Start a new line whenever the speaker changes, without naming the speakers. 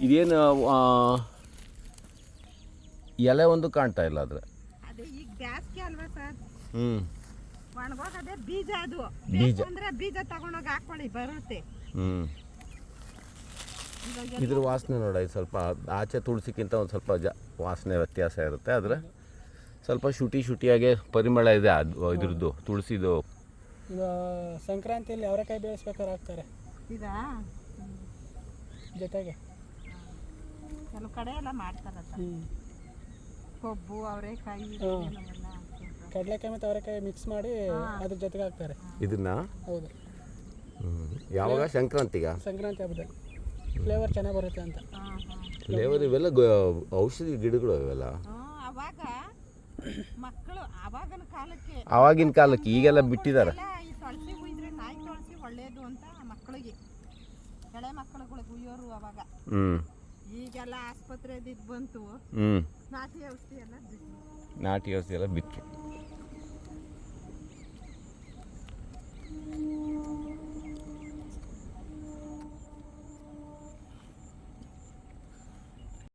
ಇದೇನು ಎಲೆ ಒಂದು ಕಾಣ್ತಾ ಇಲ್ಲ ಅದ್ರ.
ಅದೇ ಈಗ ಬ್ಯಾಸ್ಗೆ ಅಲ್ವಾ ಸರ್,
ಹ್ಞೂ
ಒಣಗೋಗದೆ ಬೀಜ. ಅದು
ಬೀಜ
ಅಂದ್ರೆ ಬೀಜ ತಗೊಂಡೋಗಿ ಹಾಕೊಳ್ಳಿ ಬರುತ್ತೆ.
ಹ್ಞೂ ಇದ್ರ ವಾಸನೆ ನೋಡ, ಇದು ಸ್ವಲ್ಪ ಆಚೆ ತುಳಸಿಕ್ಕಿಂತ ಒಂದು ಸ್ವಲ್ಪ ವಾಸನೆ ವ್ಯತ್ಯಾಸ ಇರುತ್ತೆ. ಆದರೆ ಸ್ವಲ್ಪ ಶುಟಿಯಾಗೆ ಪರಿಮಳ ಇದೆ ಅದು ಇದ್ರದ್ದು ತುಳಸಿದು.
ಈಗ ಸಂಕ್ರಾಂತಿಯಲ್ಲಿ ಅವರೆಕಾಯಿ ಬೇಯಿಸ್ಬೇಕಾದ್ರೆ ಹಾಕ್ತಾರೆ
ಇದಾ
ಜೊತೆಗೆ.
ಕೆಲವು ಕಡೆ ಎಲ್ಲ ಮಾಡ್ತಾರಲ್ಲ, ಕೊಬ್ಬು ಅವರೆಕಾಯಿ
ಕಡಲೆಕಾಯಿ ಮತ್ತು ಅವರೆಕಾಯಿ ಮಿಕ್ಸ್ ಮಾಡಿ ಅದ್ರ ಜೊತೆಗೆ ಹಾಕ್ತಾರೆ
ಇದನ್ನ.
ಹೌದು.
ಯಾವಾಗ? ಸಂಕ್ರಾಂತಿ
ಹಬ್ಬದಲ್ಲಿ ಫ್ಲೇವರ್ ಚೆನ್ನಾಗಿ ಬರುತ್ತೆ ಅಂತ.
ಫ್ಲೇವರ್ ಇವೆಲ್ಲ ಔಷಧಿ ಗಿಡಗಳು ಇವೆಲ್ಲ.
ಅವಾಗ ಮಕ್ಕಳು
ಆವಾಗಿನ ಕಾಲಕ್ಕೆ ಈಗೆಲ್ಲ ಬಿಟ್ಟಿದ್ದಾರೆ.
ಈ ತುಳಸಿ ಕುಯ್ದ್ರೆ ನಾಯಿ ತುಳಸಿ ಒಳ್ಳೇದು ಅಂತ ಮಕ್ಕಳಿಗೆ, ಎಳೆ ಮಕ್ಕಳುಗಳಿಗೆ ಕುಯ್ಯೋರು ಅವಾಗ. ಈಗೆಲ್ಲ ಆಸ್ಪತ್ರೆ ಬಂತು, ನಾಟಿ ಔಷಧಿ ಎಲ್ಲ ಬಿಟ್ಟರು.